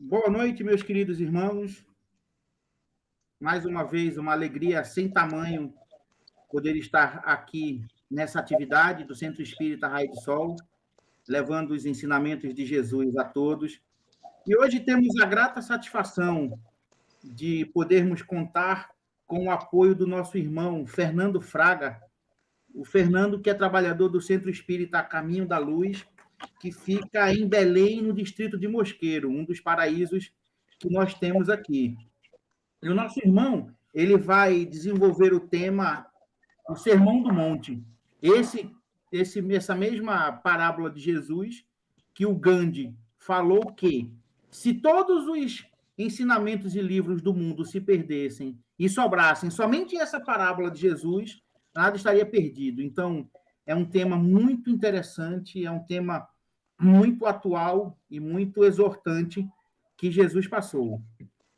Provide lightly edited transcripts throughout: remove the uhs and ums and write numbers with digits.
Boa noite, meus queridos irmãos. Mais uma vez, uma alegria sem tamanho poder estar aqui nessa atividade do Centro Espírita Raio de Sol, levando os ensinamentos de Jesus a todos. E hoje temos a grata satisfação de podermos contar com o apoio do nosso irmão Fernando Fraga, o Fernando, que é trabalhador do Centro Espírita Caminho da Luz, que fica em Belém, no distrito de Mosqueiro, um dos paraísos que nós temos aqui. E o nosso irmão, ele vai desenvolver o tema o Sermão do Monte. Essa mesma parábola de Jesus que o Gandhi falou que se todos os ensinamentos e livros do mundo se perdessem e sobrassem somente essa parábola de Jesus, nada estaria perdido. Então, é um tema muito interessante, é um tema muito atual e muito exortante que Jesus passou.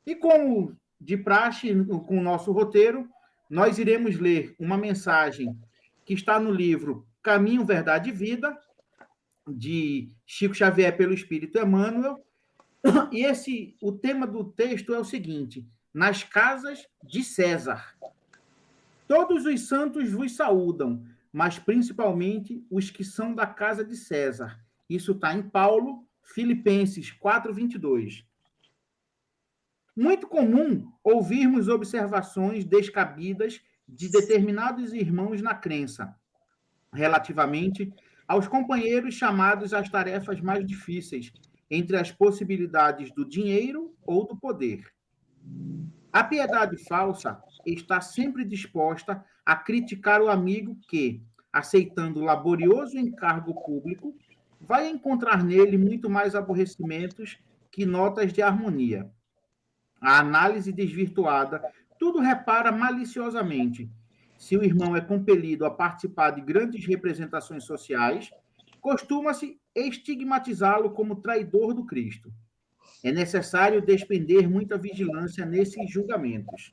E como de praxe, com o nosso roteiro, nós iremos ler uma mensagem que está no livro Caminho, Verdade e Vida, de Chico Xavier pelo Espírito Emmanuel. E o tema do texto é o seguinte: nas casas de César. Todos os santos vos saúdam, mas principalmente os que são da casa de César. Isso está em Paulo, Filipenses 4:22. Muito comum ouvirmos observações descabidas de determinados irmãos na crença, relativamente aos companheiros chamados às tarefas mais difíceis, entre as possibilidades do dinheiro ou do poder. A piedade falsa está sempre disposta a criticar o amigo que, aceitando o laborioso encargo público, vai encontrar nele muito mais aborrecimentos que notas de harmonia. A análise desvirtuada tudo repara maliciosamente. Se o irmão é compelido a participar de grandes representações sociais, costuma-se estigmatizá-lo como traidor do Cristo. É necessário despender muita vigilância nesses julgamentos.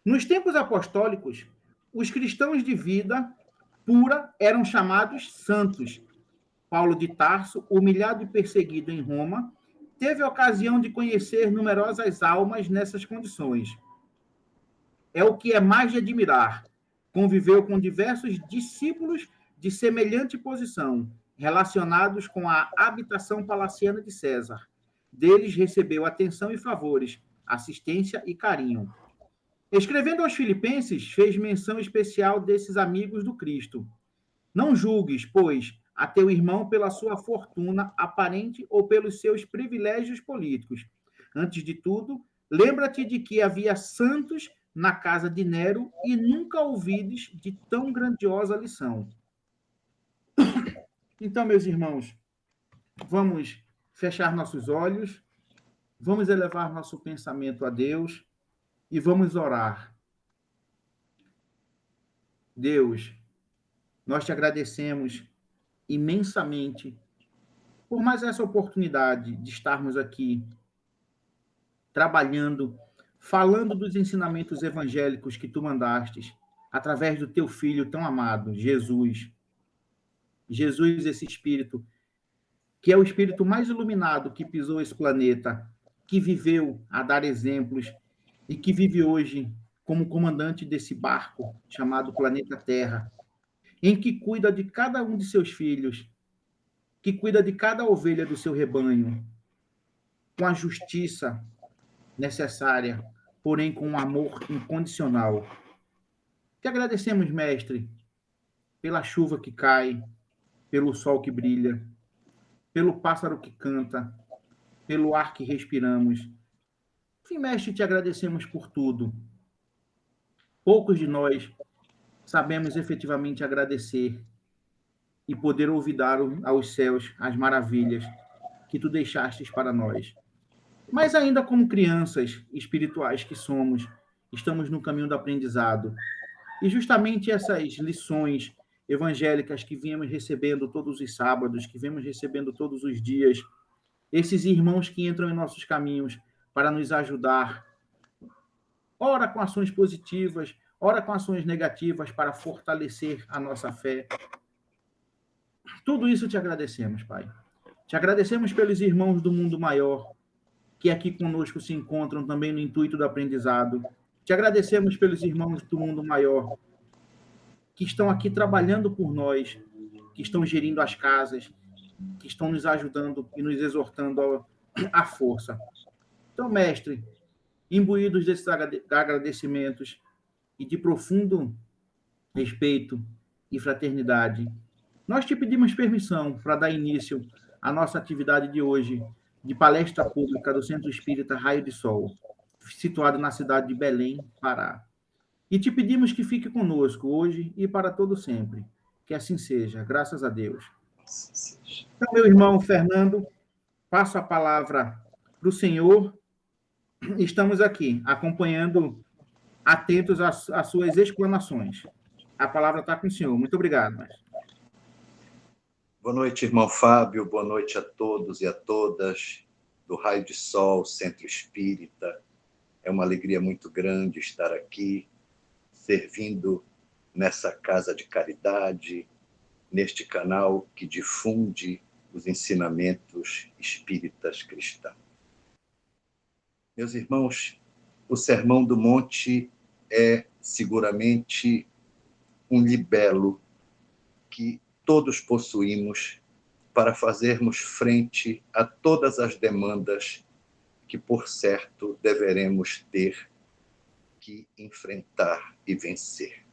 Nos tempos apostólicos, os cristãos de vida pura eram chamados santos. Paulo de Tarso, humilhado e perseguido em Roma, teve a ocasião de conhecer numerosas almas nessas condições. É o que é mais de admirar. Conviveu com diversos discípulos de semelhante posição, relacionados com a habitação palaciana de César. Deles recebeu atenção e favores, assistência e carinho. Escrevendo aos Filipenses, fez menção especial desses amigos do Cristo. Não julgues, pois, a teu irmão pela sua fortuna aparente ou pelos seus privilégios políticos. Antes de tudo, lembra-te de que havia santos na casa de Nero e nunca ouvides de tão grandiosa lição. Então, meus irmãos, vamos fechar nossos olhos, vamos elevar nosso pensamento a Deus e vamos orar. Deus, nós te agradecemos imensamente por mais essa oportunidade de estarmos aqui trabalhando, falando dos ensinamentos evangélicos que tu mandastes, através do teu filho tão amado, Jesus. Jesus, esse espírito, que é o espírito mais iluminado que pisou esse planeta, que viveu a dar exemplos e que vive hoje como comandante desse barco chamado planeta Terra, em que cuida de cada um de seus filhos, que cuida de cada ovelha do seu rebanho, com a justiça necessária, porém com um amor incondicional. Te agradecemos, mestre, pela chuva que cai, pelo sol que brilha, pelo pássaro que canta, pelo ar que respiramos. Enfim, mestre, te agradecemos por tudo. Poucos de nós sabemos efetivamente agradecer e poder olvidar aos céus as maravilhas que tu deixastes para nós. Mas ainda como crianças espirituais que somos, estamos no caminho do aprendizado. E justamente essas lições evangélicas que viemos recebendo todos os sábados, que viemos recebendo todos os dias, esses irmãos que entram em nossos caminhos para nos ajudar, ora com ações positivas, ora com ações negativas para fortalecer a nossa fé. Tudo isso te agradecemos, Pai. Te agradecemos pelos irmãos do mundo maior, que aqui conosco se encontram também no intuito do aprendizado. Te agradecemos pelos irmãos do mundo maior, que estão aqui trabalhando por nós, que estão gerindo as casas, que estão nos ajudando e nos exortando à força. Então, mestre, imbuídos desses agradecimentos e de profundo respeito e fraternidade, nós te pedimos permissão para dar início à nossa atividade de hoje, de palestra pública do Centro Espírita Raio de Sol, situado na cidade de Belém, Pará. E te pedimos que fique conosco hoje e para todo sempre. Que assim seja, graças a Deus. Então, meu irmão Fernando, passo a palavra para o senhor. Estamos aqui, acompanhando, atentos às suas explanações. A palavra está com o senhor. Muito obrigado, mestre. Boa noite, irmão Fábio. Boa noite a todos e a todas do Raio de Sol, Centro Espírita. É uma alegria muito grande estar aqui, servindo nessa casa de caridade, neste canal que difunde os ensinamentos espíritas cristãos. Meus irmãos, o Sermão do Monte é seguramente um libelo que todos possuímos para fazermos frente a todas as demandas que, por certo, deveremos ter que enfrentar e vencer.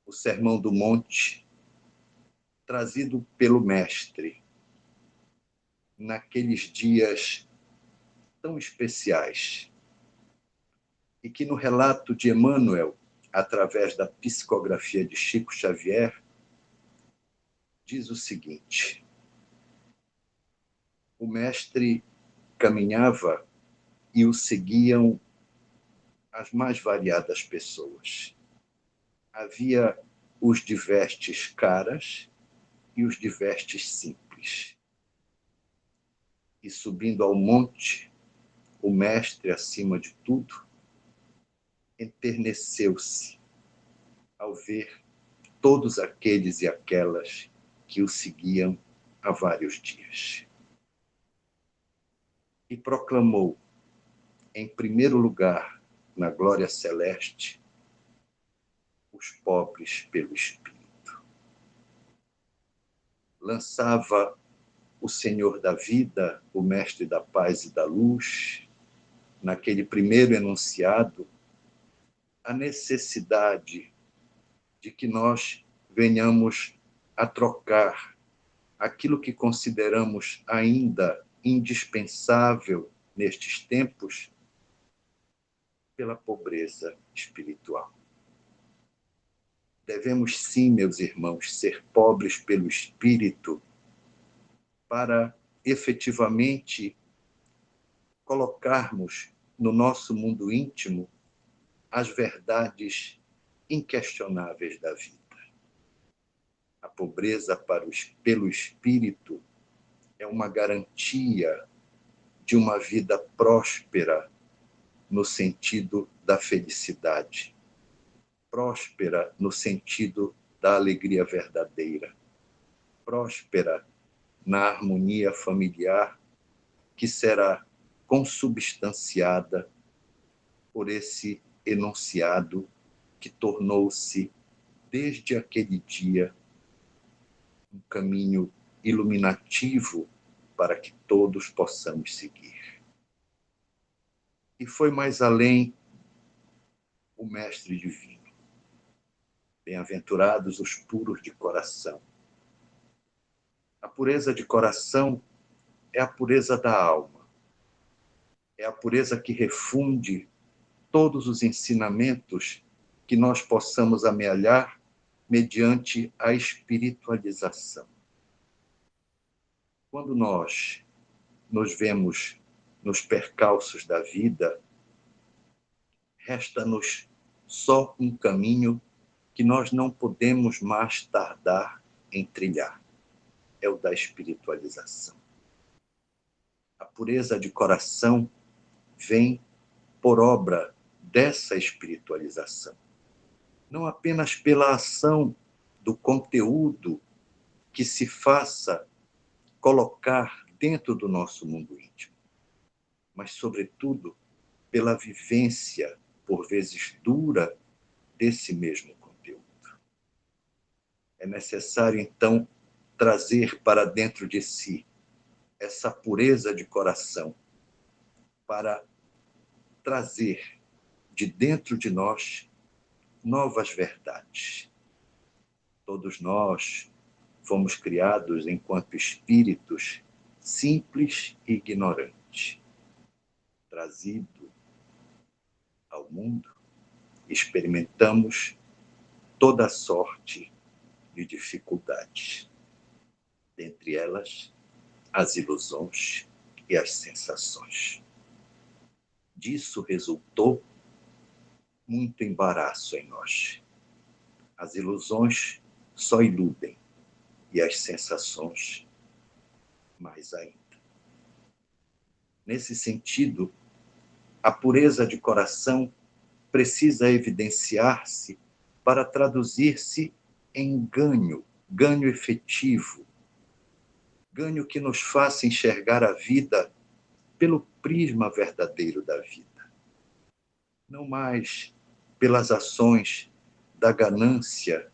O Sermão do Monte, trazido pelo Mestre, naqueles dias tão especiais, e que no relato de Emmanuel, através da psicografia de Chico Xavier, diz o seguinte: o Mestre caminhava e o seguiam as mais variadas pessoas. Havia os de vestes caras e os de vestes simples. E subindo ao monte, o Mestre, acima de tudo, enterneceu-se ao ver todos aqueles e aquelas que o seguiam há vários dias. E proclamou, em primeiro lugar, na glória celeste, os pobres pelo Espírito. Lançava o Senhor da vida, o Mestre da paz e da luz, naquele primeiro enunciado, a necessidade de que nós venhamos a trocar aquilo que consideramos ainda indispensável nestes tempos pela pobreza espiritual. Devemos sim, meus irmãos, ser pobres pelo espírito para efetivamente colocarmos no nosso mundo íntimo as verdades inquestionáveis da vida. A pobreza pelo espírito é uma garantia de uma vida próspera no sentido da felicidade, próspera no sentido da alegria verdadeira, próspera na harmonia familiar que será consubstanciada por esse enunciado que tornou-se, desde aquele dia, um caminho iluminativo para que todos possamos seguir. E foi mais além o Mestre Divino. Bem-aventurados os puros de coração. A pureza de coração é a pureza da alma. É a pureza que refunde todos os ensinamentos que nós possamos amealhar mediante a espiritualização. Quando nós nos vemos nos percalços da vida, resta-nos só um caminho que nós não podemos mais tardar em trilhar. É o da espiritualização. A pureza de coração vem por obra dessa espiritualização. Não apenas pela ação do conteúdo que se faça colocar dentro do nosso mundo íntimo, mas, sobretudo, pela vivência, por vezes dura, desse mesmo conteúdo. É necessário, então, trazer para dentro de si essa pureza de coração, para trazer de dentro de nós novas verdades. Todos nós fomos criados enquanto espíritos simples e ignorantes, trazido ao mundo, experimentamos toda sorte de dificuldades, dentre elas as ilusões e as sensações. Disso resultou muito embaraço em nós. As ilusões só iludem e as sensações mais ainda. Nesse sentido, a pureza de coração precisa evidenciar-se para traduzir-se em ganho efetivo, ganho que nos faça enxergar a vida pelo prisma verdadeiro da vida. Não mais pelas ações da ganância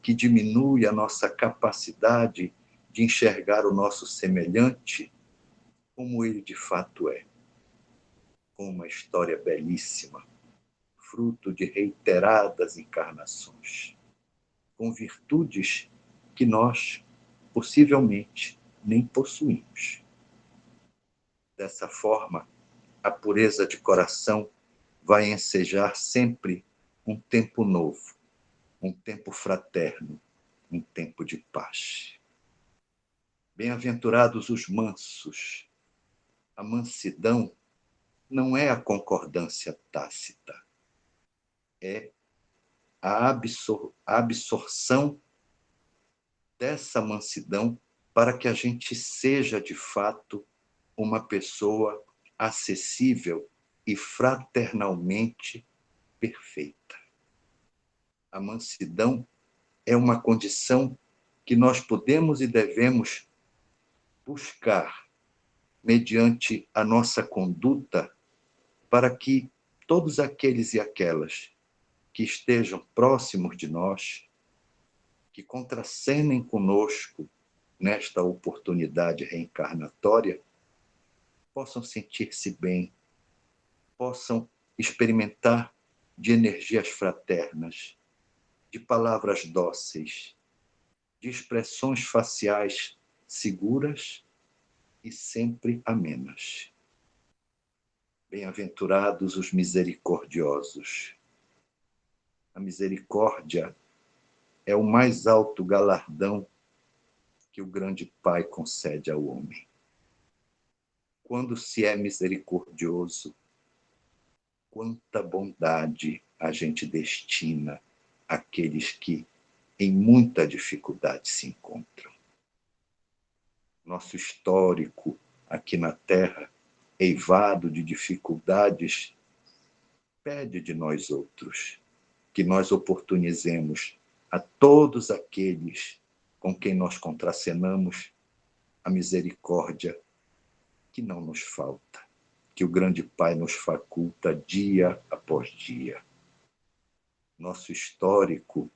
que diminui a nossa capacidade de enxergar o nosso semelhante como ele de fato é. Com uma história belíssima, fruto de reiteradas encarnações, com virtudes que nós, possivelmente, nem possuímos. Dessa forma, a pureza de coração vai ensejar sempre um tempo novo, um tempo fraterno, um tempo de paz. Bem-aventurados os mansos. A mansidão não é a concordância tácita, é a absorção dessa mansidão para que a gente seja, de fato, uma pessoa acessível e fraternalmente perfeita. A mansidão é uma condição que nós podemos e devemos buscar mediante a nossa conduta para que todos aqueles e aquelas que estejam próximos de nós, que contracenem conosco nesta oportunidade reencarnatória, possam sentir-se bem, possam experimentar de energias fraternas, de palavras dóceis, de expressões faciais seguras e sempre amenas. Bem-aventurados os misericordiosos. A misericórdia é o mais alto galardão que o grande Pai concede ao homem. Quando se é misericordioso, quanta bondade a gente destina àqueles que em muita dificuldade se encontram. Nosso histórico aqui na Terra, eivado de dificuldades, pede de nós outros que nós oportunizemos a todos aqueles com quem nós contracenamos a misericórdia que não nos falta, que o grande Pai nos faculta dia após dia. Nosso histórico,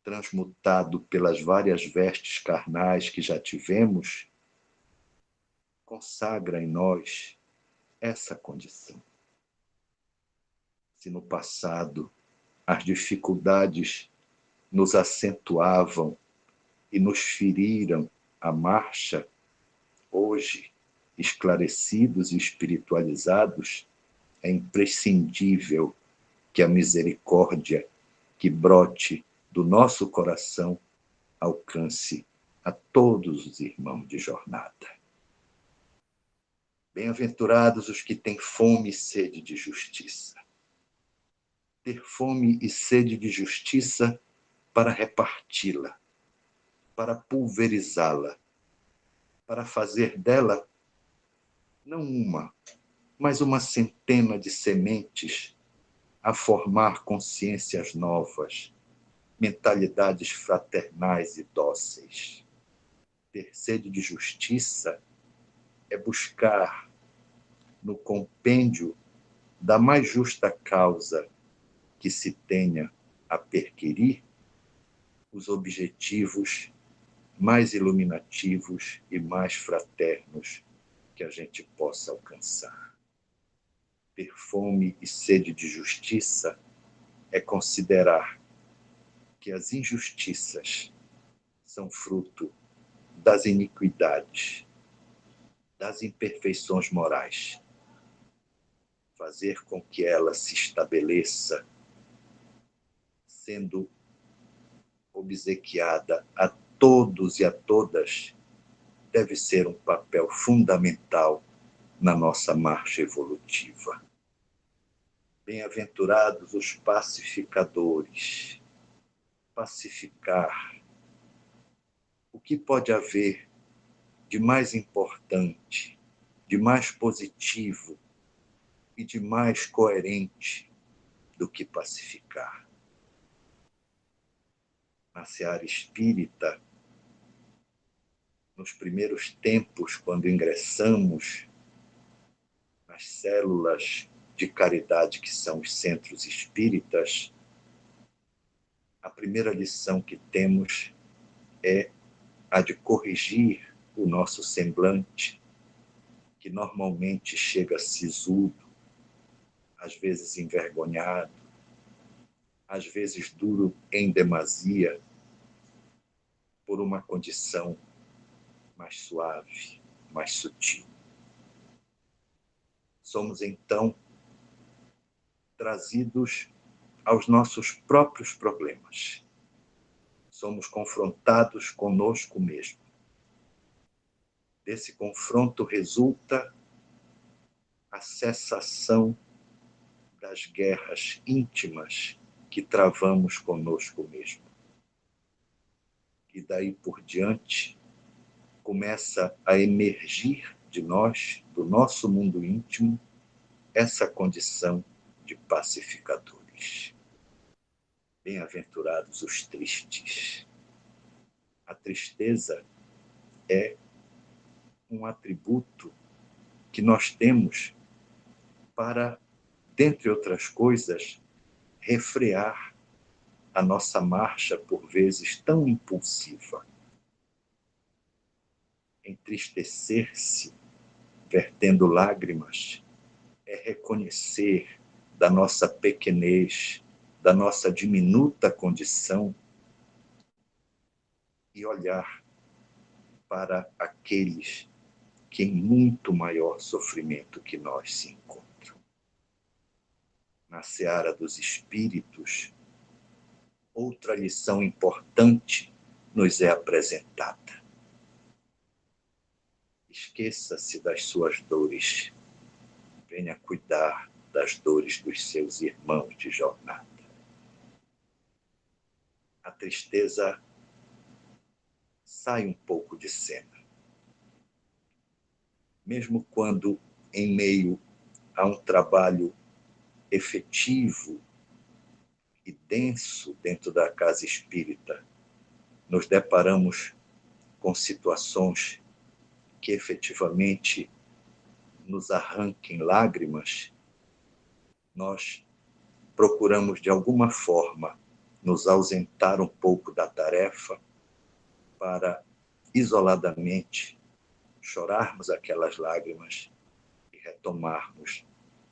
transmutado pelas várias vestes carnais que já tivemos, consagra em nós essa condição. Se no passado as dificuldades nos acentuavam e nos feriram a marcha, hoje, esclarecidos e espiritualizados, é imprescindível que a misericórdia que brote do nosso coração alcance a todos os irmãos de jornada. Bem-aventurados os que têm fome e sede de justiça. Ter fome e sede de justiça para reparti-la, para pulverizá-la, para fazer dela não uma, mas uma centena de sementes a formar consciências novas, mentalidades fraternais e dóceis. Ter sede de justiça é buscar, no compêndio da mais justa causa que se tenha a perquirir, os objetivos mais iluminativos e mais fraternos que a gente possa alcançar. Ter fome e sede de justiça é considerar que as injustiças são fruto das iniquidades, das imperfeições morais. Fazer com que ela se estabeleça, sendo obsequiada a todos e a todas, deve ser um papel fundamental na nossa marcha evolutiva. Bem-aventurados os pacificadores. Pacificar. O que pode haver de mais importante, de mais positivo e de mais coerente do que pacificar? Na seara espírita, nos primeiros tempos, quando ingressamos nas células de caridade que são os centros espíritas, a primeira lição que temos é a de corrigir o nosso semblante, que normalmente chega sisudo, às vezes envergonhado, às vezes duro em demasia, por uma condição mais suave, mais sutil. Somos, então, trazidos aos nossos próprios problemas. Somos confrontados conosco mesmo. Desse confronto resulta a cessação das guerras íntimas que travamos conosco mesmo. E daí por diante começa a emergir de nós, do nosso mundo íntimo, essa condição de pacificadores. Bem-aventurados os tristes. A tristeza é um atributo que nós temos para, dentre outras coisas, refrear a nossa marcha, por vezes tão impulsiva. Entristecer-se, vertendo lágrimas, é reconhecer da nossa pequenez, da nossa diminuta condição e olhar para aqueles que em muito maior sofrimento que nós se encontram. Na seara dos espíritos, outra lição importante nos é apresentada. Esqueça-se das suas dores. Venha cuidar das dores dos seus irmãos de jornada. A tristeza sai um pouco de cena. Mesmo quando, em meio a um trabalho efetivo e denso dentro da casa espírita, nos deparamos com situações que efetivamente nos arranquem lágrimas, nós procuramos, de alguma forma, nos ausentar um pouco da tarefa para, isoladamente, chorarmos aquelas lágrimas e retomarmos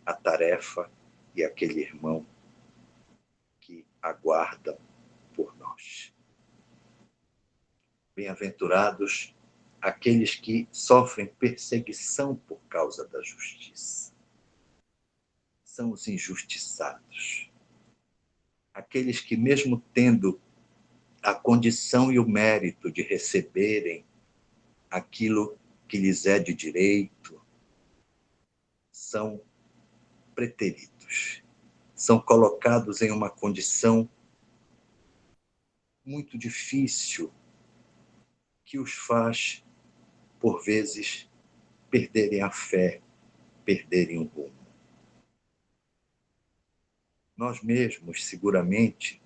a tarefa e aquele irmão que aguarda por nós. Bem-aventurados aqueles que sofrem perseguição por causa da justiça. São os injustiçados. Aqueles que, mesmo tendo a condição e o mérito de receberem aquilo que lhes é de direito, são preteridos, são colocados em uma condição muito difícil que os faz, por vezes, perderem a fé, perderem o rumo. Nós mesmos, seguramente,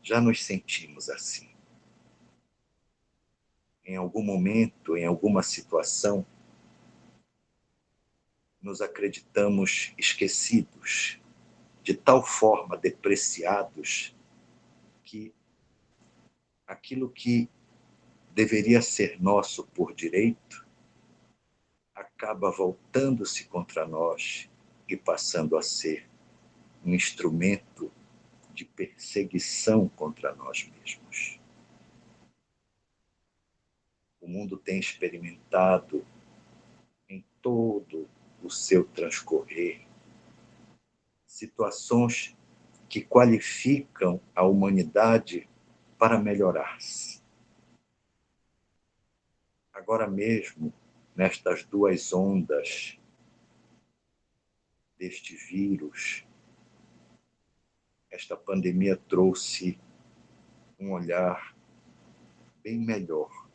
já nos sentimos assim. em algum momento, em alguma situação, nos acreditamos esquecidos, de tal forma depreciados, que aquilo que deveria ser nosso por direito acaba voltando-se contra nós e passando a ser um instrumento de perseguição contra nós mesmos. O mundo tem experimentado em todo o seu transcorrer situações que qualificam a humanidade para melhorar-se. Agora mesmo, nestas duas ondas deste vírus, esta pandemia trouxe um olhar bem melhor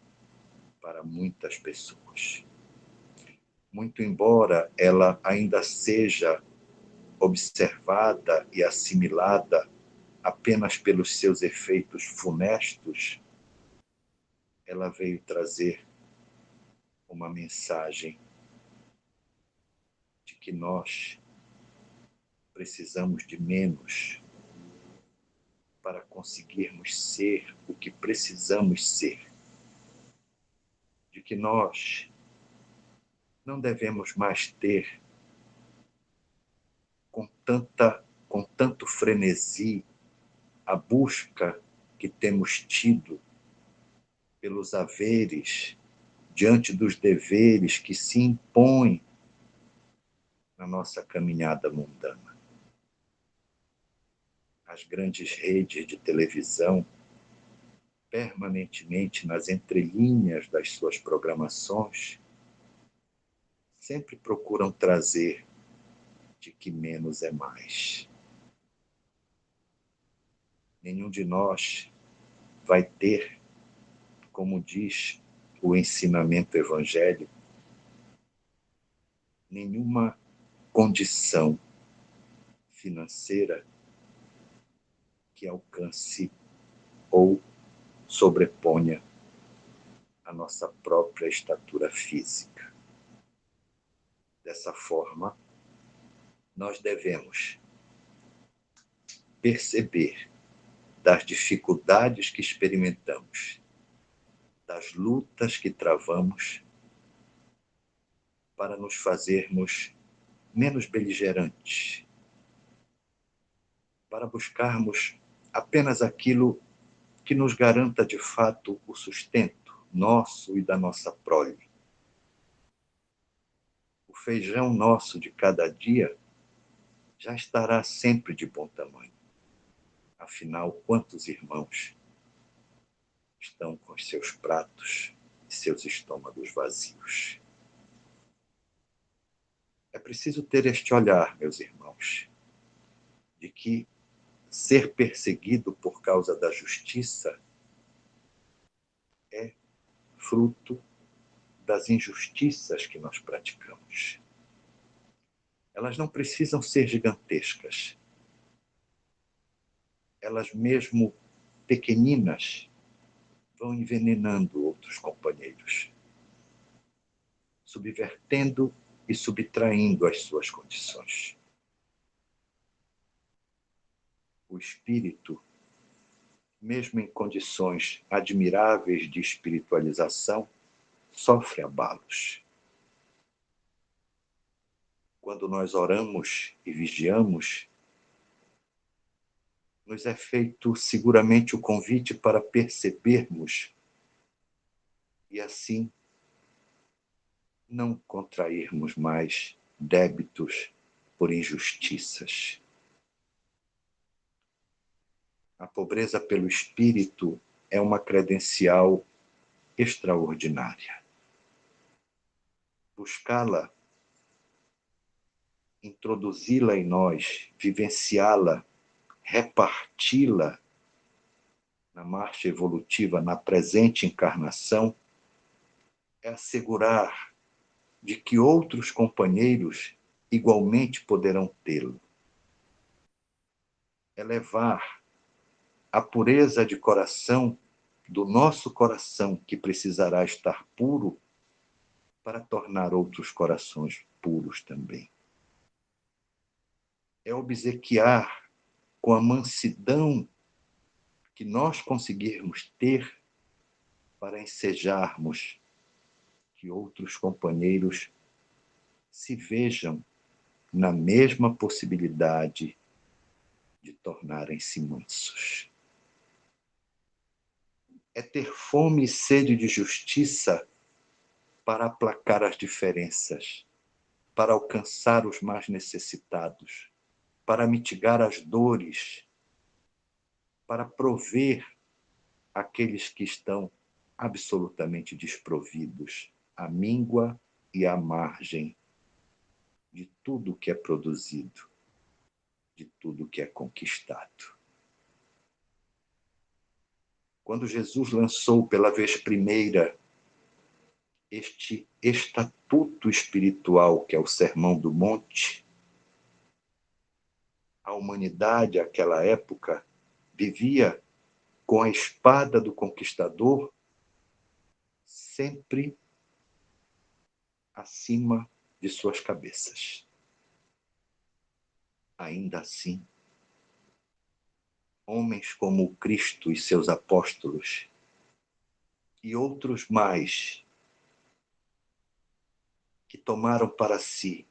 para muitas pessoas. Muito embora ela ainda seja observada e assimilada apenas pelos seus efeitos funestos, ela veio trazer uma mensagem de que nós precisamos de menos para conseguirmos ser o que precisamos ser, de que nós não devemos mais ter com tanto frenesi a busca que temos tido pelos haveres diante dos deveres que se impõem na nossa caminhada mundana. As grandes redes de televisão, permanentemente nas entrelinhas das suas programações, sempre procuram trazer de que menos é mais. Nenhum de nós vai ter, como diz o ensinamento evangélico, nenhuma condição financeira que alcance ou sobreponha a nossa própria estatura física. Dessa forma, nós devemos perceber das dificuldades que experimentamos, das lutas que travamos, para nos fazermos menos beligerantes, para buscarmos apenas aquilo que nos garanta de fato o sustento nosso e da nossa prole. O feijão nosso de cada dia já estará sempre de bom tamanho. Afinal, quantos irmãos estão com os seus pratos e seus estômagos vazios? É preciso ter este olhar, meus irmãos, de que ser perseguido por causa da justiça é fruto das injustiças que nós praticamos. Elas não precisam ser gigantescas. Elas mesmo pequeninas vão envenenando outros companheiros, subvertendo e subtraindo as suas condições. O espírito, mesmo em condições admiráveis de espiritualização, sofre abalos. Quando nós oramos e vigiamos, nos é feito seguramente o convite para percebermos e assim não contrairmos mais débitos por injustiças. A pobreza pelo espírito é uma credencial extraordinária. Buscá-la, introduzi-la em nós, vivenciá-la, reparti-la na marcha evolutiva, na presente encarnação, é assegurar de que outros companheiros igualmente poderão tê-lo. É levar a pureza de coração do nosso coração, que precisará estar puro para tornar outros corações puros também. É obsequiar com a mansidão que nós conseguirmos ter para ensejarmos que outros companheiros se vejam na mesma possibilidade de tornarem-se mansos. É ter fome e sede de justiça para aplacar as diferenças, para alcançar os mais necessitados, para mitigar as dores, para prover aqueles que estão absolutamente desprovidos, à míngua e à margem de tudo que é produzido, de tudo que é conquistado. Quando Jesus lançou pela vez primeira este estatuto espiritual, que é o Sermão do Monte, a humanidade, àquela época, vivia com a espada do conquistador sempre acima de suas cabeças. Ainda assim, homens como o Cristo e seus apóstolos, e outros mais, que tomaram para si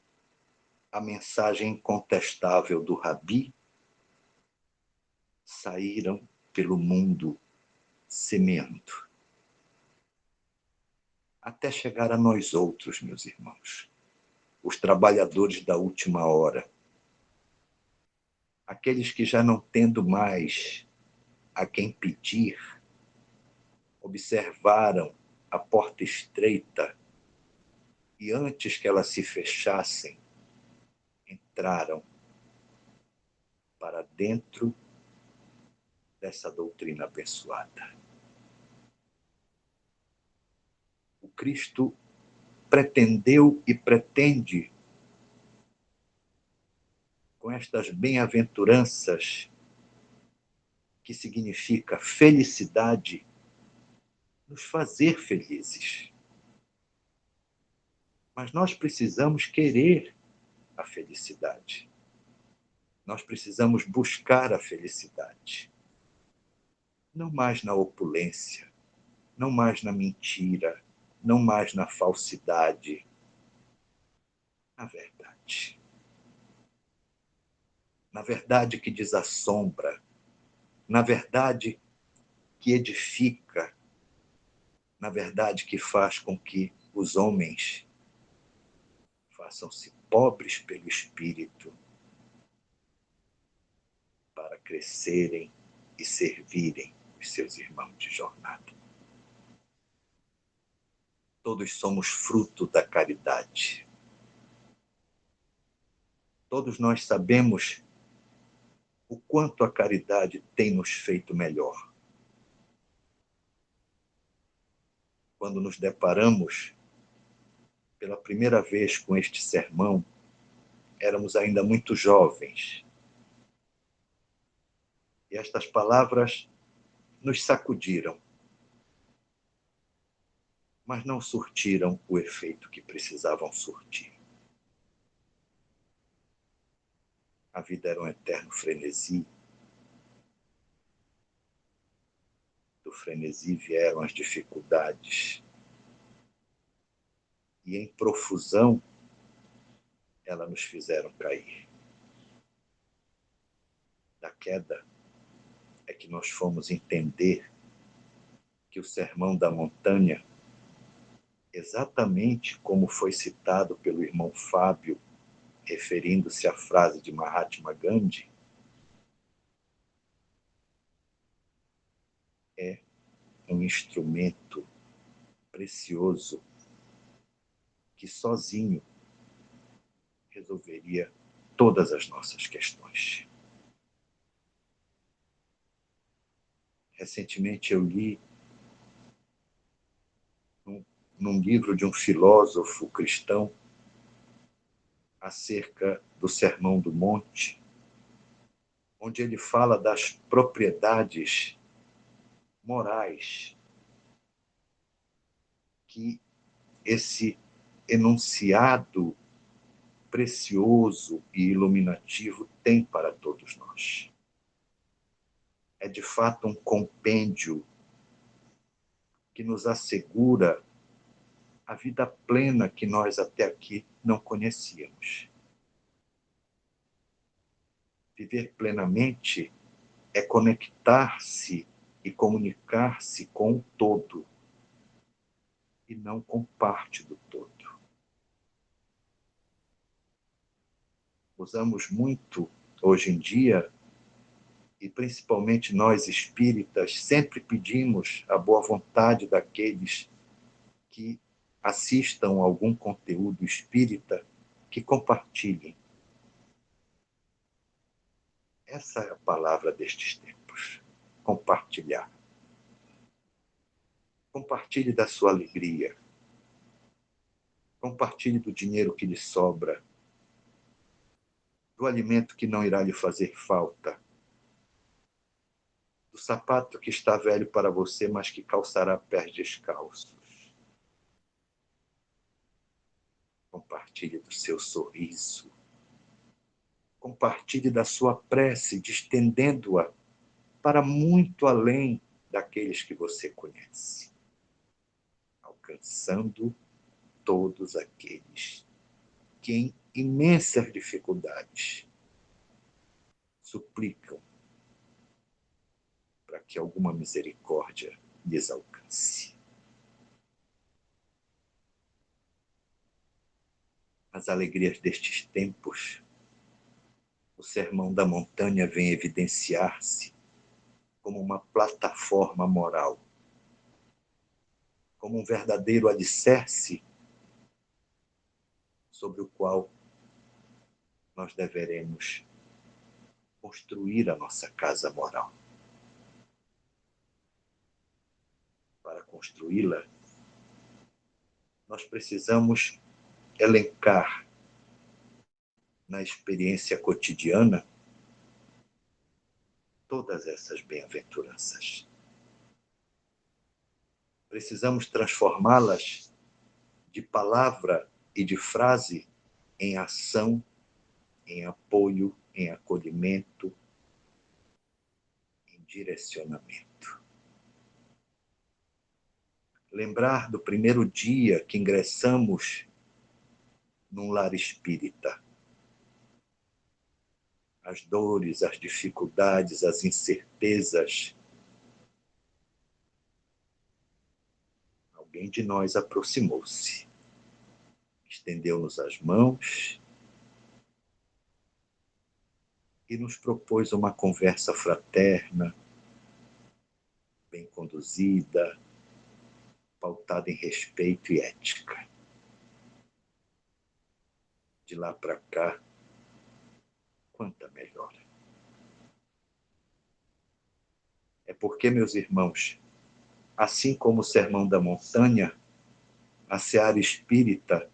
a mensagem incontestável do Rabi, saíram pelo mundo semeando, até chegar a nós outros, meus irmãos, os trabalhadores da última hora, aqueles que já não tendo mais a quem pedir, observaram a porta estreita e antes que ela se fechassem, entraram para dentro dessa doutrina abençoada. O Cristo pretendeu e pretende, com estas bem-aventuranças, que significa felicidade, nos fazer felizes. Mas nós precisamos querer a felicidade. Nós precisamos buscar a felicidade. Não mais na opulência, não mais na mentira, não mais na falsidade. Na verdade. Na verdade que desassombra, na verdade que edifica, na verdade que faz com que os homens façam-se pobres pelo Espírito para crescerem e servirem os seus irmãos de jornada. Todos somos fruto da caridade. Todos nós sabemos o quanto a caridade tem nos feito melhor. Quando nos deparamos pela primeira vez com este sermão, éramos ainda muito jovens. E estas palavras nos sacudiram, mas não surtiram o efeito que precisavam surtir. A vida era um eterno frenesi. Do frenesi vieram as dificuldades. E em profusão, elas nos fizeram cair. Da queda é que nós fomos entender que o Sermão da Montanha, exatamente como foi citado pelo irmão Fábio, referindo-se à frase de Mahatma Gandhi, é um instrumento precioso que sozinho resolveria todas as nossas questões. Recentemente eu li num livro de um filósofo cristão acerca do Sermão do Monte, onde ele fala das propriedades morais que esse enunciado precioso e iluminativo tem para todos nós. É de fato um compêndio que nos assegura a vida plena que nós até aqui não conhecíamos. Viver plenamente é conectar-se e comunicar-se com o todo e não com parte do todo. Usamos muito, hoje em dia, e principalmente nós espíritas, sempre pedimos a boa vontade daqueles que assistam a algum conteúdo espírita que compartilhem. Essa é a palavra destes tempos, compartilhar. Compartilhe da sua alegria. Compartilhe do dinheiro que lhe sobra, do alimento que não irá lhe fazer falta, do sapato que está velho para você, mas que calçará pés descalços. Compartilhe do seu sorriso. Compartilhe da sua prece, distendendo-a para muito além daqueles que você conhece, alcançando todos aqueles que, em imensas dificuldades, suplicam para que alguma misericórdia lhes alcance. As alegrias destes tempos, o Sermão da Montanha vem evidenciar-se como uma plataforma moral, como um verdadeiro alicerce sobre o qual nós deveremos construir a nossa casa moral. Para construí-la, nós precisamos elencar na experiência cotidiana todas essas bem-aventuranças. Precisamos transformá-las de palavra e de frase em ação, em apoio, em acolhimento, em direcionamento. Lembrar do primeiro dia que ingressamos num lar espírita. As dores, as dificuldades, as incertezas. Alguém de nós aproximou-se, estendeu-nos as mãos e nos propôs uma conversa fraterna, bem conduzida, pautada em respeito e ética. De lá para cá, quanta melhora. É porque, meus irmãos, assim como o Sermão da Montanha, a seara espírita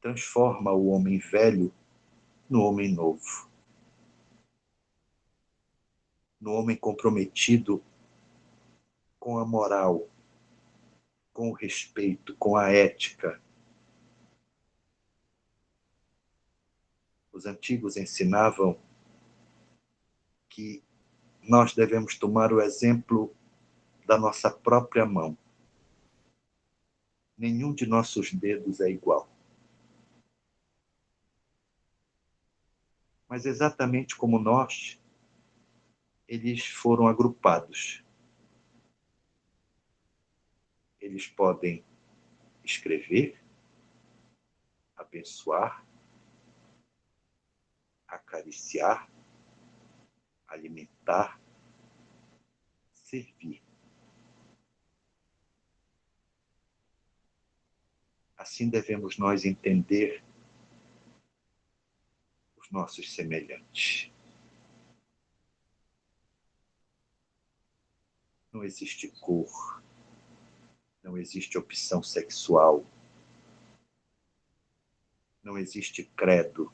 transforma o homem velho no homem novo. No homem comprometido com a moral, com o respeito, com a ética. Os antigos ensinavam que nós devemos tomar o exemplo da nossa própria mão. Nenhum de nossos dedos é igual. Mas exatamente como nós, eles foram agrupados. Eles podem escrever, abençoar, acariciar, alimentar, servir. Assim devemos nós entender os nossos semelhantes. Não existe cor, não existe opção sexual, não existe credo.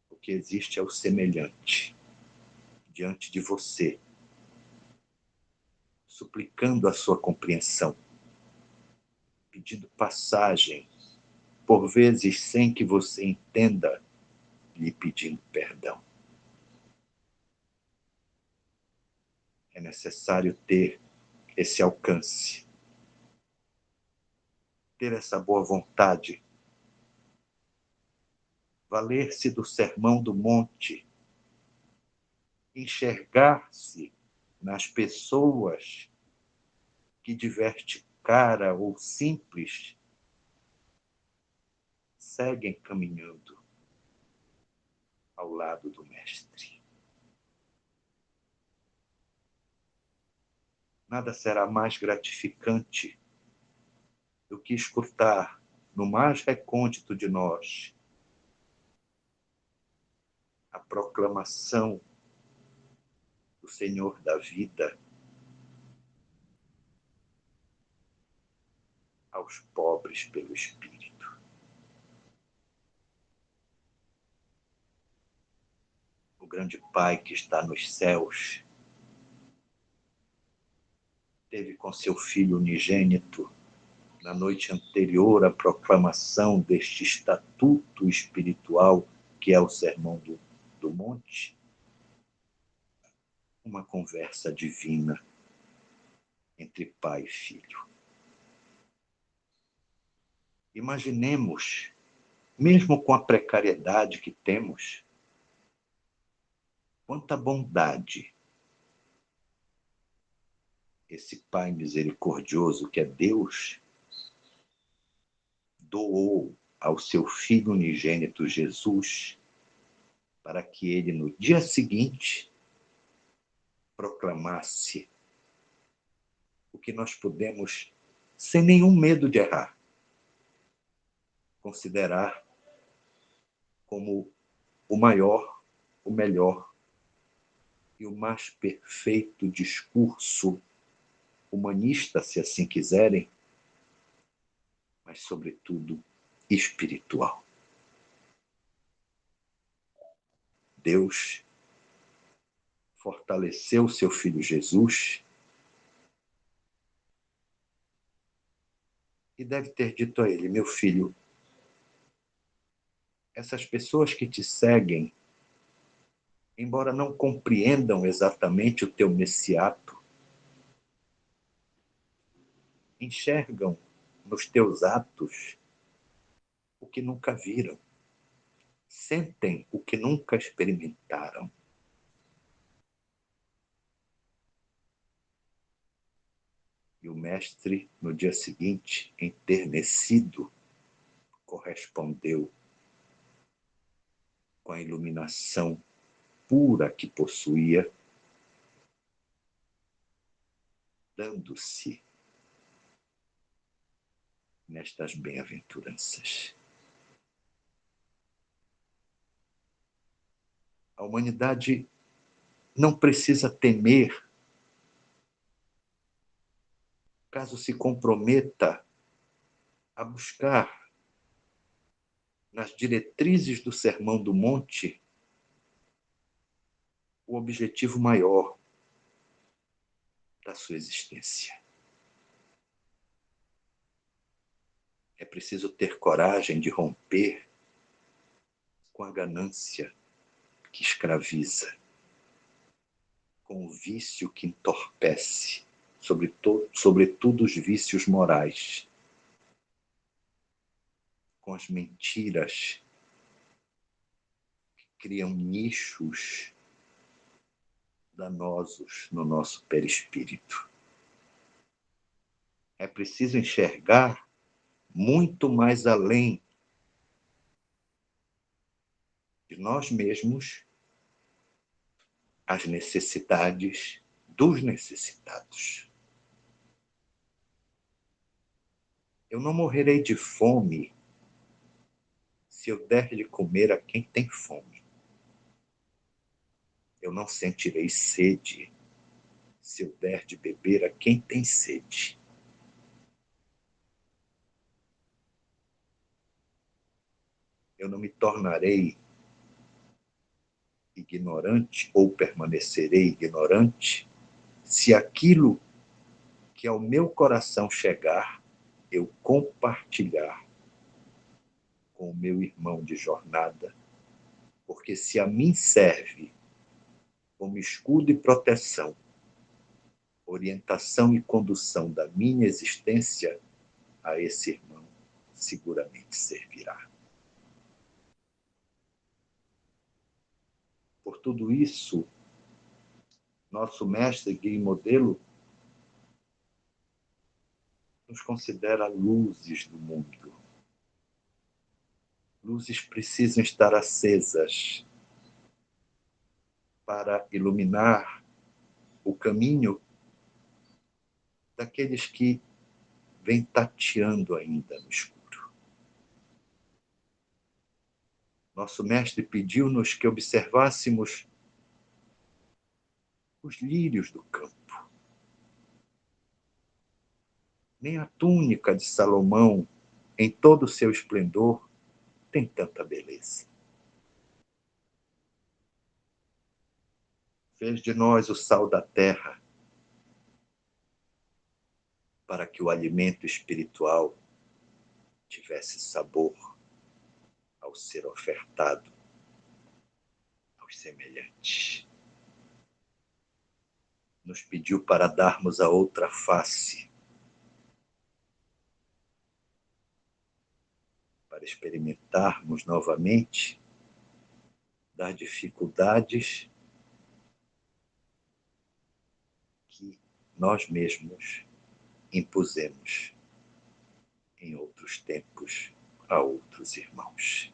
O que existe é o semelhante diante de você, suplicando a sua compreensão, pedindo passagem, por vezes sem que você entenda, lhe pedindo perdão. É necessário ter esse alcance, ter essa boa vontade, valer-se do Sermão do Monte, enxergar-se nas pessoas que de veste cara ou simples seguem caminhando ao lado do Mestre. Nada será mais gratificante do que escutar no mais recôndito de nós a proclamação do Senhor da vida aos pobres pelo Espírito. O grande Pai que está nos céus teve com seu Filho unigênito, na noite anterior à proclamação deste estatuto espiritual que é o Sermão do Monte, uma conversa divina entre pai e filho. Imaginemos, mesmo com a precariedade que temos, quanta bondade esse Pai misericordioso que é Deus doou ao seu Filho unigênito Jesus para que ele, no dia seguinte, proclamasse o que nós podemos, sem nenhum medo de errar, considerar como o maior, o melhor e o mais perfeito discurso humanista, se assim quiserem, mas, sobretudo, espiritual. Deus fortaleceu seu Filho Jesus e deve ter dito a ele: meu filho, essas pessoas que te seguem, embora não compreendam exatamente o teu messiato, enxergam nos teus atos o que nunca viram, sentem o que nunca experimentaram. E o mestre, no dia seguinte, enternecido, correspondeu com a iluminação pura que possuía, dando-se nestas bem-aventuranças. A humanidade não precisa temer caso se comprometa a buscar nas diretrizes do Sermão do Monte o objetivo maior da sua existência. É preciso ter coragem de romper com a ganância que escraviza, com o vício que entorpece, sobretudo os vícios morais, com as mentiras que criam nichos danosos no nosso perispírito. É preciso enxergar muito mais além de nós mesmos as necessidades dos necessitados. Eu não morrerei de fome se eu der de comer a quem tem fome. Eu não sentirei sede se eu der de beber a quem tem sede. Eu não me tornarei ignorante ou permanecerei ignorante se aquilo que ao meu coração chegar, eu compartilhar com o meu irmão de jornada, porque se a mim serve como escudo e proteção, orientação e condução da minha existência, a esse irmão seguramente servirá. Por tudo isso, nosso mestre, guia e modelo, nos considera luzes do mundo. Luzes precisam estar acesas para iluminar o caminho daqueles que vêm tateando ainda no escuro. Nosso mestre pediu-nos que observássemos os lírios do campo. Nem a túnica de Salomão, em todo o seu esplendor, tem tanta beleza. Fez de nós o sal da terra, para que o alimento espiritual tivesse sabor ao ser ofertado aos semelhantes. Nos pediu para darmos a outra face, para experimentarmos novamente das dificuldades que nós mesmos impusemos em outros tempos a outros irmãos.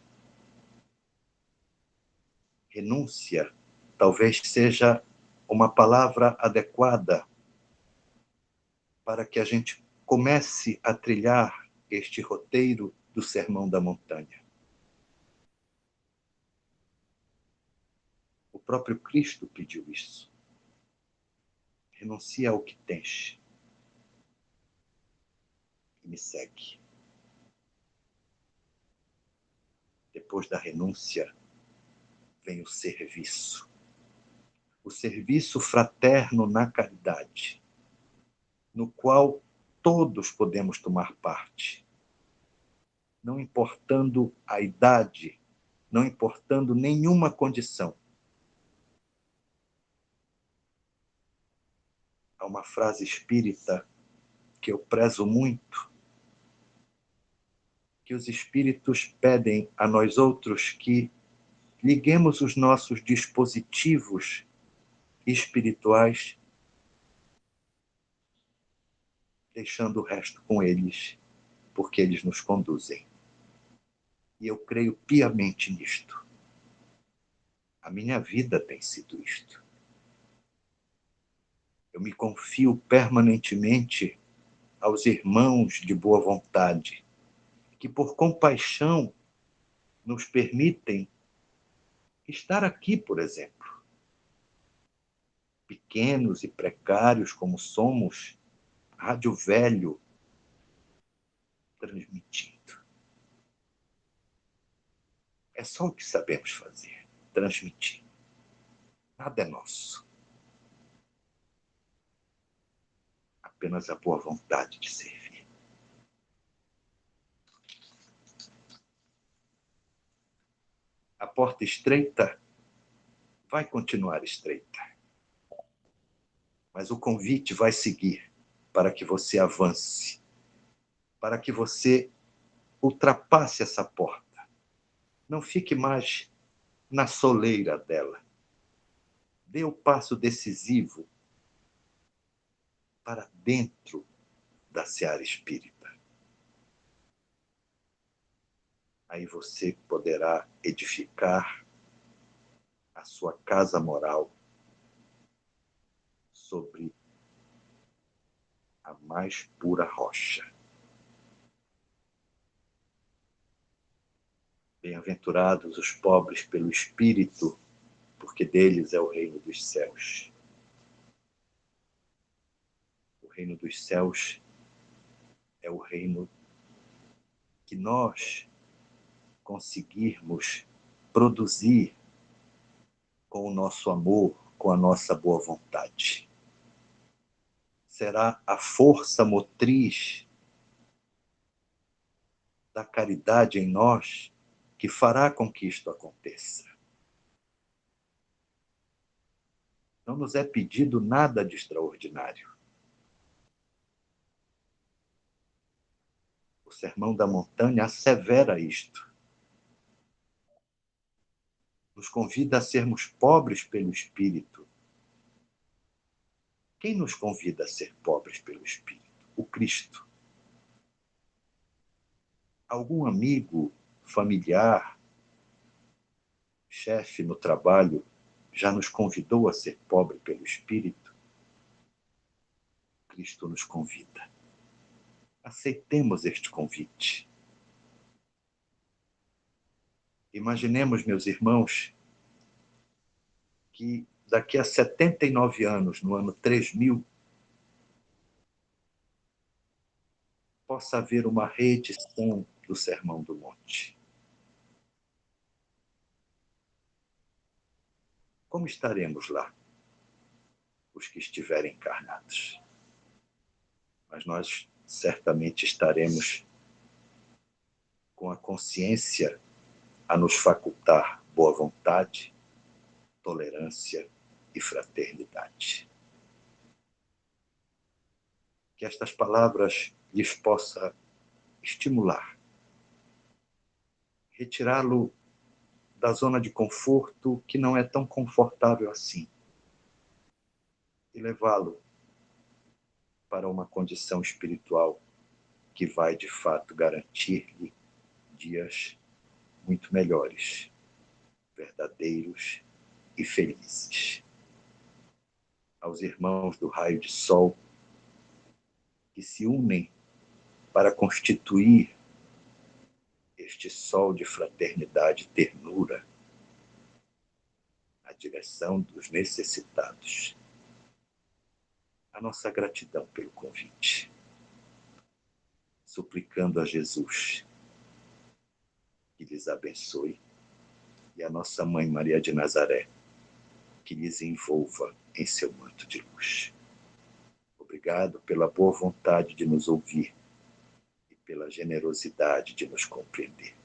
Renúncia talvez seja uma palavra adequada para que a gente comece a trilhar este roteiro do Sermão da Montanha. O próprio Cristo pediu isso. Renuncia ao que tens e me segue. Depois da renúncia vem o serviço. O serviço fraterno na caridade, no qual todos podemos tomar parte, não importando a idade, não importando nenhuma condição. Há uma frase espírita que eu prezo muito, que os espíritos pedem a nós outros que liguemos os nossos dispositivos espirituais, deixando o resto com eles, porque eles nos conduzem. E eu creio piamente nisto. A minha vida tem sido isto. Eu me confio permanentemente aos irmãos de boa vontade, que por compaixão nos permitem estar aqui, por exemplo. Pequenos e precários como somos, rádio velho, transmitindo. É só o que sabemos fazer, transmitir. Nada é nosso. Apenas a boa vontade de servir. A porta estreita vai continuar estreita. Mas o convite vai seguir para que você avance, para que você ultrapasse essa porta. Não fique mais na soleira dela. Dê o passo decisivo para dentro da seara espírita. Aí você poderá edificar a sua casa moral sobre a mais pura rocha. Bem-aventurados os pobres pelo espírito, porque deles é o reino dos céus. O reino dos céus é o reino que nós conseguirmos produzir com o nosso amor, com a nossa boa vontade. será a força motriz da caridade em nós que fará com que isto aconteça. Não nos é pedido nada de extraordinário. O Sermão da Montanha assevera isto. Nos convida a sermos pobres pelo Espírito. Quem nos convida a ser pobres pelo Espírito? O Cristo. Algum amigo, familiar, chefe no trabalho já nos convidou a ser pobre pelo Espírito? Cristo nos convida. Aceitemos este convite. Imaginemos, meus irmãos, que daqui a 79 anos, no ano 3000, possa haver uma reedição do Sermão do Monte. Como estaremos lá, os que estiverem encarnados? Mas nós certamente estaremos com a consciência a nos facultar boa vontade, tolerância e fraternidade. Que estas palavras lhes possa estimular, retirá-lo da zona de conforto que não é tão confortável assim e levá-lo para uma condição espiritual que vai, de fato, garantir-lhe dias muito melhores, verdadeiros e felizes. Aos irmãos do raio de sol que se unem para constituir este sol de fraternidade e ternura na direção dos necessitados. A nossa gratidão pelo convite, suplicando a Jesus que lhes abençoe e a nossa Mãe Maria de Nazaré que lhes envolva em seu manto de luz. Obrigado pela boa vontade de nos ouvir e pela generosidade de nos compreender.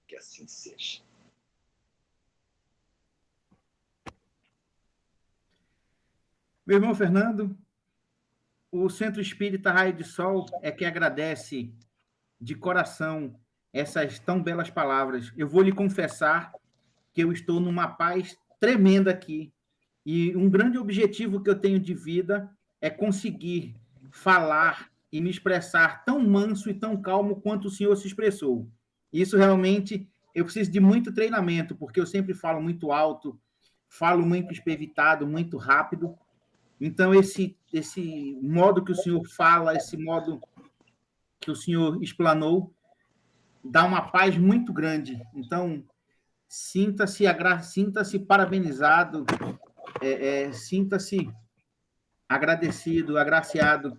Que assim seja. Meu irmão Fernando, o Centro Espírita Raio de Sol é que agradece de coração essas tão belas palavras. Eu vou lhe confessar que eu estou numa paz tremenda aqui. E um grande objetivo que eu tenho de vida é conseguir falar e me expressar tão manso e tão calmo quanto o senhor se expressou. Isso realmente, eu preciso de muito treinamento, porque eu sempre falo muito alto, falo muito espevitado, muito rápido. Então, esse modo que o senhor fala, esse modo que o senhor explanou, dá uma paz muito grande. Então, sinta-se parabenizado, sinta-se agradecido, agraciado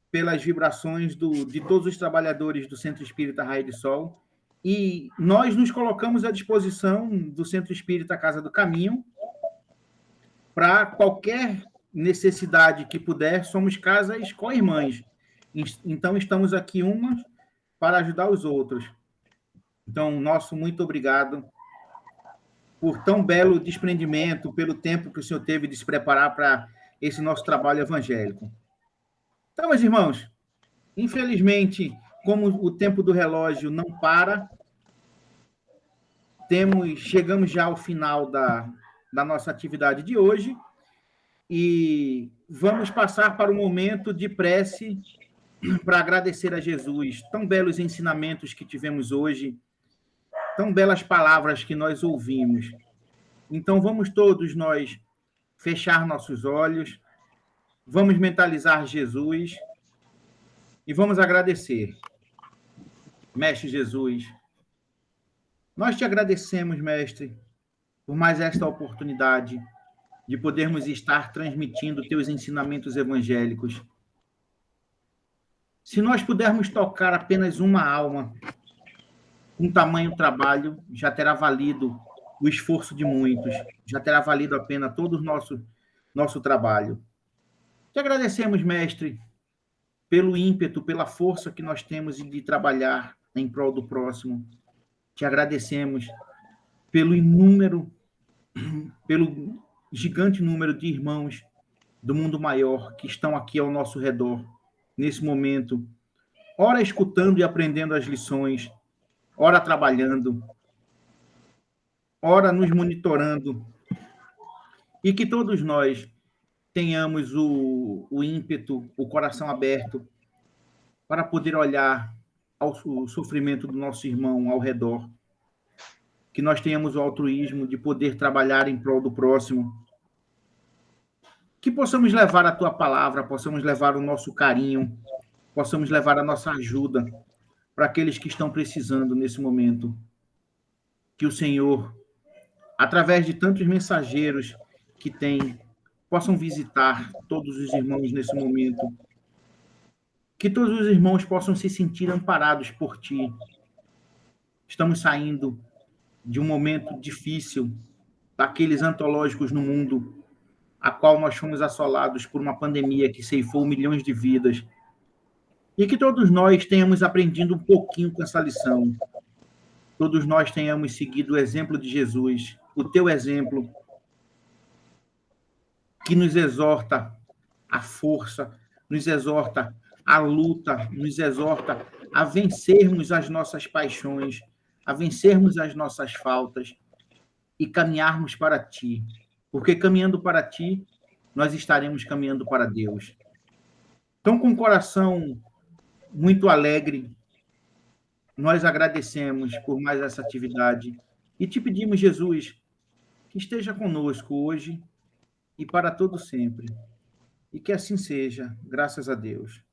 pelas vibrações de todos os trabalhadores do Centro Espírita Raio de Sol. E nós nos colocamos à disposição do Centro Espírita Casa do Caminho para qualquer necessidade que puder. Somos casas co-irmãs. Então, estamos aqui umas para ajudar os outros. Então, nosso muito obrigado por tão belo desprendimento, pelo tempo que o senhor teve de se preparar para esse nosso trabalho evangélico. Então, meus irmãos, infelizmente, como o tempo do relógio não para, chegamos já ao final da nossa atividade de hoje e vamos passar para o momento de prece para agradecer a Jesus. Tão belos ensinamentos que tivemos hoje, tão belas palavras que nós ouvimos. Então, vamos todos nós fechar nossos olhos, vamos mentalizar Jesus e vamos agradecer. Mestre Jesus, nós te agradecemos, Mestre, por mais esta oportunidade de podermos estar transmitindo teus ensinamentos evangélicos. Se nós pudermos tocar apenas uma alma, um tamanho trabalho, já terá valido o esforço de muitos, já terá valido a pena todo o nosso trabalho. Te agradecemos, mestre, pelo ímpeto, pela força que nós temos de trabalhar em prol do próximo. Te agradecemos pelo gigante número de irmãos do mundo maior que estão aqui ao nosso redor, nesse momento, ora escutando e aprendendo as lições, ora trabalhando, ora nos monitorando, e que todos nós tenhamos o ímpeto, o coração aberto, para poder olhar ao sofrimento do nosso irmão ao redor, que nós tenhamos o altruísmo de poder trabalhar em prol do próximo, que possamos levar a tua palavra, possamos levar o nosso carinho, possamos levar a nossa ajuda para aqueles que estão precisando nesse momento. Que o Senhor, através de tantos mensageiros que tem, possam visitar todos os irmãos nesse momento. Que todos os irmãos possam se sentir amparados por ti. Estamos saindo de um momento difícil, daqueles antológicos no mundo, a qual nós fomos assolados por uma pandemia que ceifou milhões de vidas. E que todos nós tenhamos aprendido um pouquinho com essa lição. Todos nós tenhamos seguido o exemplo de Jesus, o teu exemplo, que nos exorta à força, nos exorta à luta, nos exorta a vencermos as nossas paixões, a vencermos as nossas faltas e caminharmos para ti. Porque caminhando para ti, nós estaremos caminhando para Deus. Então, com o coração muito alegre, nós agradecemos por mais essa atividade e te pedimos, Jesus, que esteja conosco hoje e para todo sempre. E que assim seja, graças a Deus.